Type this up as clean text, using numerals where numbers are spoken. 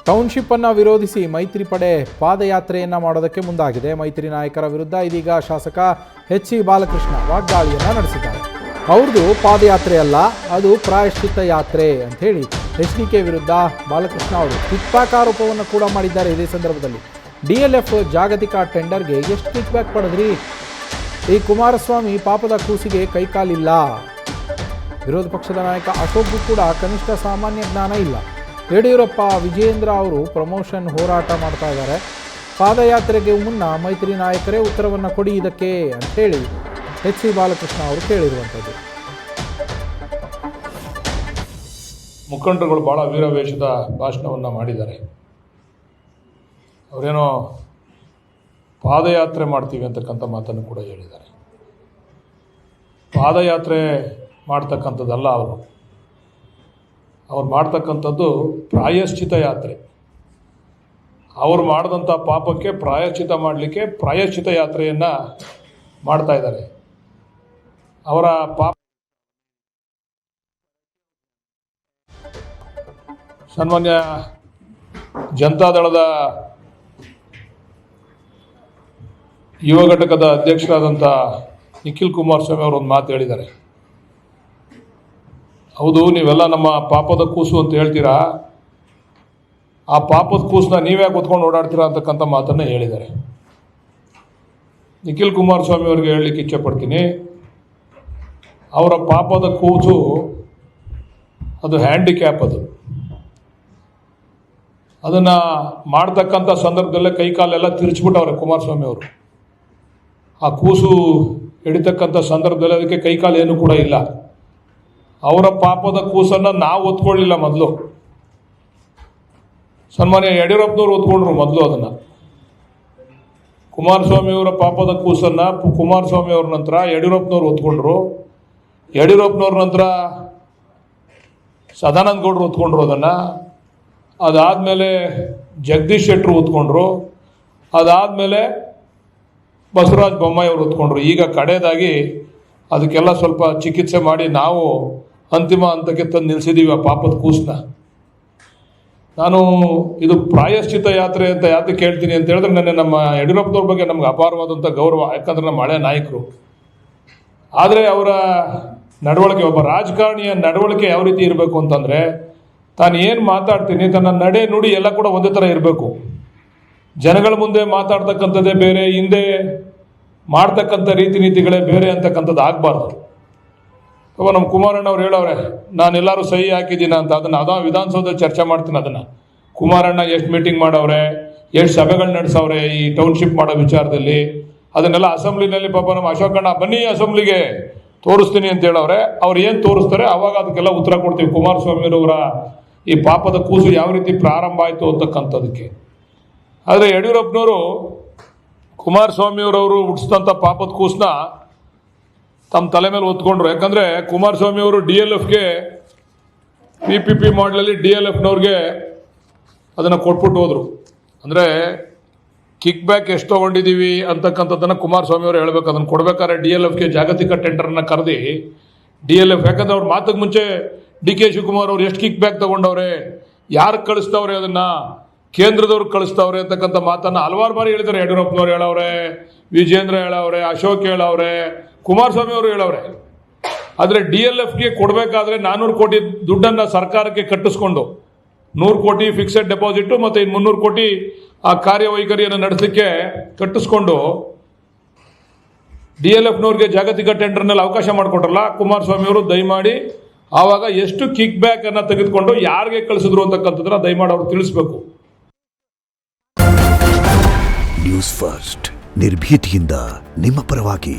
Township ಅನ್ನು ವಿರೋಧಿಸಿ ಮೈತ್ರಿ ಪಡೆ ಪಾದಯಾತ್ರೆಯನ್ನು ಮಾಡೋದಕ್ಕೆ ಮುಂದಾಗಿದೆ. ಮೈತ್ರಿ ನಾಯಕರ ವಿರುದ್ಧ ಇದೀಗ ಶಾಸಕ ಎಚ್.ಸಿ. ಬಾಲಕೃಷ್ಣ ವಾಗ್ದಾಳಿಯನ್ನು ನಡೆಸಿದ್ದಾರೆ. ಅವ್ರದ್ದು ಪಾದಯಾತ್ರೆ ಅಲ್ಲ, ಅದು ಪ್ರಾಯಶ್ಚಿತ್ತ ಯಾತ್ರೆ ಅಂಥೇಳಿ ಎಚ್.ಡಿ.ಕೆ ವಿರುದ್ಧ ಬಾಲಕೃಷ್ಣ ಅವರು ಕಿಕ್ಬ್ಯಾಕ್ ಆರೋಪವನ್ನು ಕೂಡ ಮಾಡಿದ್ದಾರೆ. ಇದೇ ಸಂದರ್ಭದಲ್ಲಿ DLF ಜಾಗತಿಕ ಟೆಂಡರ್ಗೆ ಎಷ್ಟು ಕಿಕ್ಬ್ಯಾಕ್ ಪಡೆದ್ರಿ? ಈ ಕುಮಾರಸ್ವಾಮಿ ಪಾಪದ ಕೂಸಿಗೆ ಕೈಕಾಲಿಲ್ಲ. ವಿರೋಧ ಪಕ್ಷದ ನಾಯಕ ಅಶೋಕ್ಗೂ ಕೂಡ ಕನಿಷ್ಠ ಸಾಮಾನ್ಯ ಜ್ಞಾನ ಇಲ್ಲ. ಯಡಿಯೂರಪ್ಪ, ವಿಜಯೇಂದ್ರ ಅವರು ಪ್ರಮೋಷನ್ ಹೋರಾಟ ಮಾಡ್ತಾ ಇದ್ದಾರೆ. ಪಾದಯಾತ್ರೆಗೆ ಮುನ್ನ ಮೈತ್ರಿ ನಾಯಕರೇ ಉತ್ತರವನ್ನು ಕೊಡಿ ಇದಕ್ಕೆ ಅಂಥೇಳಿ ಎಚ್.ಸಿ. ಬಾಲಕೃಷ್ಣ ಅವರು ಕೇಳಿರುವಂಥದ್ದು. ಮುಖಂಡರುಗಳು ಭಾಳ ವೀರಾವೇಶದ ಭಾಷಣವನ್ನು ಮಾಡಿದ್ದಾರೆ. ಅವರೇನೋ ಪಾದಯಾತ್ರೆ ಮಾಡ್ತೀವಿ ಅಂತಕ್ಕಂಥ ಮಾತನ್ನು ಕೂಡ ಹೇಳಿದ್ದಾರೆ. ಪಾದಯಾತ್ರೆ ಮಾಡ್ತಕ್ಕಂಥದ್ದಲ್ಲ, ಅವ್ರು ಮಾಡ್ತಕ್ಕಂಥದ್ದು ಪ್ರಾಯಶ್ಚಿತ ಯಾತ್ರೆ. ಅವರು ಮಾಡಿದಂಥ ಪಾಪಕ್ಕೆ ಪ್ರಾಯಶ್ಚಿತ ಮಾಡಲಿಕ್ಕೆ ಪ್ರಾಯಶ್ಚಿತ ಯಾತ್ರೆಯನ್ನು ಮಾಡ್ತಾ ಇದ್ದಾರೆ. ಅವರ ಪಾಪ ಸನ್ಮಾನ್ಯ ಜನತಾದಳದ ಯುವ ಘಟಕದ ಅಧ್ಯಕ್ಷರಾದಂಥ ನಿಖಿಲ್ ಕುಮಾರಸ್ವಾಮಿ ಅವರು ಒಂದು ಮಾತು ಹೇಳಿದ್ದಾರೆ. ಹೌದು, ನೀವೆಲ್ಲ ನಮ್ಮ ಪಾಪದ ಕೂಸು ಅಂತ ಹೇಳ್ತೀರಾ, ಆ ಪಾಪದ ಕೂಸನ್ನ ನೀವ್ಯಾಕೆ ಹೊತ್ಕೊಂಡು ಓಡಾಡ್ತೀರಾ ಅಂತಕ್ಕಂಥ ಮಾತನ್ನು ಹೇಳಿದ್ದಾರೆ. ನಿಖಿಲ್ ಕುಮಾರಸ್ವಾಮಿ ಅವರಿಗೆ ಹೇಳಲಿಕ್ಕೆ ಇಚ್ಛೆಪಡ್ತೀನಿ, ಅವರ ಪಾಪದ ಕೂಸು ಅದು ಹ್ಯಾಂಡಿಕ್ಯಾಪ್. ಅದನ್ನು ಮಾಡ್ತಕ್ಕಂಥ ಸಂದರ್ಭದಲ್ಲೇ ಕೈಕಾಲೆಲ್ಲ ತಿರುಚಿಬಿಟ್ಟವ್ರೆ ಕುಮಾರಸ್ವಾಮಿ ಅವರು. ಆ ಕೂಸು ಹಿಡಿತಕ್ಕಂಥ ಸಂದರ್ಭದಲ್ಲಿ ಅದಕ್ಕೆ ಕೈಕಾಲು ಏನೂ ಕೂಡ ಇಲ್ಲ. ಅವರ ಪಾಪದ ಕೂಸನ್ನು ನಾವು ಒತ್ಕೊಳ್ಳಿಲ್ಲ. ಮೊದಲು ಸನ್ಮಾನ್ಯ ಯಡಿಯೂರಪ್ಪನವ್ರು ಒತ್ಕೊಂಡ್ರು ಮೊದಲು ಅದನ್ನು. ಕುಮಾರಸ್ವಾಮಿಯವರ ಪಾಪದ ಕೂಸನ್ನು ಕುಮಾರಸ್ವಾಮಿ ಅವ್ರ ನಂತರ ಯಡಿಯೂರಪ್ಪನವ್ರು ಒತ್ಕೊಂಡ್ರು. ಯಡಿಯೂರಪ್ಪನವ್ರ ನಂತರ ಸದಾನಂದ ಗೌಡರು ಒತ್ಕೊಂಡ್ರು ಅದನ್ನು. ಅದಾದಮೇಲೆ ಜಗದೀಶ್ ಶೆಟ್ಟರು ಒತ್ಕೊಂಡ್ರು. ಅದಾದಮೇಲೆ ಬಸವರಾಜ ಬೊಮ್ಮಾಯಿ ಅವರು ಹೊತ್ಕೊಂಡ್ರು. ಈಗ ಕಡೆಯದಾಗಿ ಅದಕ್ಕೆಲ್ಲ ಸ್ವಲ್ಪ ಚಿಕಿತ್ಸೆ ಮಾಡಿ ನಾವು ಅಂತಿಮ ಹಂತಕ್ಕೆ ತಂದು ನಿಲ್ಲಿಸಿದ್ದೀವಿ ಆ ಪಾಪದ ಕೂಸನ್ನ. ನಾನು ಇದು ಪ್ರಾಯಶ್ಚಿತ ಯಾತ್ರೆ ಅಂತ ಯಾಕೆ ಕೇಳ್ತೀನಿ ಅಂತ ಹೇಳಿದ್ರೆ, ನೆನ್ನೆ ನಮ್ಮ ಯಡಿಯೂರಪ್ಪನವ್ರ ಬಗ್ಗೆ ನಮ್ಗೆ ಅಪಾರವಾದಂಥ ಗೌರವ, ಯಾಕಂದ್ರೆ ನಮ್ಮ ಹಳೆ ನಾಯಕರು. ಆದರೆ ಅವರ ನಡವಳಿಕೆ, ಒಬ್ಬ ರಾಜಕಾರಣಿಯ ನಡವಳಿಕೆ ಯಾವ ರೀತಿ ಇರಬೇಕು ಅಂತಂದರೆ, ತಾನು ಏನು ಮಾತಾಡ್ತೀನಿ ತನ್ನ ನಡೆ ನುಡಿ ಎಲ್ಲ ಕೂಡ ಒಂದೇ ಥರ ಇರಬೇಕು. ಜನಗಳ ಮುಂದೆ ಮಾತಾಡ್ತಕ್ಕಂಥದ್ದೇ ಬೇರೆ, ಹಿಂದೆ ಮಾಡ್ತಕ್ಕಂಥ ರೀತಿ ನೀತಿಗಳೇ ಬೇರೆ ಅಂತಕ್ಕಂಥದ್ದು ಆಗಬಾರ್ದು. ಅವ ನಮ್ಮ ಕುಮಾರಣ್ಣ ಅವ್ರು ಹೇಳವ್ರೆ, ನಾನೆಲ್ಲರೂ ಸಹಿ ಹಾಕಿದ್ದೀನಿ ಅಂತ. ಅದನ್ನು ವಿಧಾನಸೌಧದಲ್ಲಿ ಚರ್ಚೆ ಮಾಡ್ತೀನಿ. ಅದನ್ನು ಕುಮಾರಣ್ಣ ಎಷ್ಟು ಮೀಟಿಂಗ್ ಮಾಡವ್ರೆ, ಎಷ್ಟು ಸಭೆಗಳು ನಡೆಸವ್ರೆ ಈ ಟೌನ್ಶಿಪ್ ಮಾಡೋ ವಿಚಾರದಲ್ಲಿ, ಅದನ್ನೆಲ್ಲ ಅಸೆಂಬ್ಲಿನಲ್ಲಿ ಪಾಪ ನಮ್ಮ ಅಶೋಕಣ್ಣ ಬನ್ನಿ ಅಸೆಂಬ್ಲಿಗೆ ತೋರಿಸ್ತೀನಿ ಅಂತ ಹೇಳವ್ರೆ. ಅವ್ರು ಏನು ತೋರಿಸ್ತಾರೆ ಅವಾಗ ಅದಕ್ಕೆಲ್ಲ ಉತ್ತರ ಕೊಡ್ತೀವಿ. ಕುಮಾರಸ್ವಾಮಿಯವರ ಈ ಪಾಪದ ಕೂಸು ಯಾವ ರೀತಿ ಪ್ರಾರಂಭ ಆಯಿತು ಅಂತಕ್ಕಂಥದಕ್ಕೆ. ಆದರೆ ಯಡಿಯೂರಪ್ಪನವರು ಕುಮಾರಸ್ವಾಮಿಯವರವರು ಹುಟ್ಟಿಸಿದಂಥ ಪಾಪದ ಕೂಸನ್ನ ತಮ್ಮ ತಲೆ ಮೇಲೆ ಹೊತ್ಕೊಂಡ್ರು. ಯಾಕಂದರೆ ಕುಮಾರಸ್ವಾಮಿಯವರು DLFಗೆ PPP ಮಾಡಲಲ್ಲಿ DLFನವ್ರಿಗೆ ಅದನ್ನು ಕೊಟ್ಬಿಟ್ಟು ಹೋದರು. ಅಂದರೆ ಕಿಕ್ ಬ್ಯಾಕ್ ಎಷ್ಟು ತೊಗೊಂಡಿದ್ದೀವಿ ಅಂತಕ್ಕಂಥದ್ದನ್ನು ಕುಮಾರಸ್ವಾಮಿಯವರು ಹೇಳಬೇಕು. ಅದನ್ನು ಕೊಡಬೇಕಾದ್ರೆ DLFಗೆ ಜಾಗತಿಕ ಟೆಂಡರನ್ನು ಕರೆದಿ DLF, ಯಾಕಂದರೆ ಅವ್ರ ಮಾತಿಗೆ ಮುಂಚೆ DK ಶಿವಕುಮಾರ್ ಅವರು ಎಷ್ಟು ಕಿಕ್ ಬ್ಯಾಕ್ ತೊಗೊಂಡವ್ರೆ, ಯಾರು ಕಳಿಸ್ತವ್ರೆ, ಅದನ್ನು ಕೇಂದ್ರದವ್ರು ಕಳಿಸ್ತವ್ರೆ ಅಂತಕ್ಕಂಥ ಮಾತನ್ನು ಹಲವಾರು ಬಾರಿ ಹೇಳಿದ್ದಾರೆ. ಯಡಿಯೂರಪ್ಪನವ್ರು ಹೇಳವ್ರೆ, ವಿಜಯೇಂದ್ರ ಹೇಳವ್ರೆ, ಅಶೋಕ್ ಹೇಳವ್ರೆ, ಕುಮಾರಸ್ವಾಮಿ ಅವರು ಹೇಳವ್ರೆ. ಆದರೆ DLFಗೆ ಕೊಡಬೇಕಾದ್ರೆ 400 ಕೋಟಿ ದುಡ್ಡನ್ನು ಸರ್ಕಾರಕ್ಕೆ ಕಟ್ಟಿಸ್ಕೊಂಡು 100 ಕೋಟಿ ಫಿಕ್ಸೆಡ್ ಡೆಪಾಸಿಟು ಮತ್ತು ಇನ್ನು 300 ಕೋಟಿ ಆ ಕಾರ್ಯವೈಖರಿಯನ್ನು ನಡೆಸಲಿಕ್ಕೆ ಕಟ್ಟಿಸ್ಕೊಂಡು DLFನವ್ರಿಗೆ ಜಾಗತಿಕ ಟೆಂಡರ್ನಲ್ಲಿ ಅವಕಾಶ ಮಾಡಿಕೊಟ್ರಲ್ಲ ಕುಮಾರಸ್ವಾಮಿ ಅವರು. ದಯಮಾಡಿ ಆವಾಗ ಎಷ್ಟು ಕಿಕ್ ಬ್ಯಾಕ್ ಅನ್ನು ತೆಗೆದುಕೊಂಡು ಯಾರಿಗೆ ಕಳಿಸಿದ್ರು ಅಂತಕ್ಕಂಥದ್ದನ್ನ ದಯಮಾಡಿ ಅವರು ತಿಳಿಸ್ಬೇಕು. ನ್ಯೂಸ್ ಫಸ್ಟ್, ನಿರ್ಭೀತಿಯಿಂದ ನಿಮ್ಮ ಪರವಾಗಿ.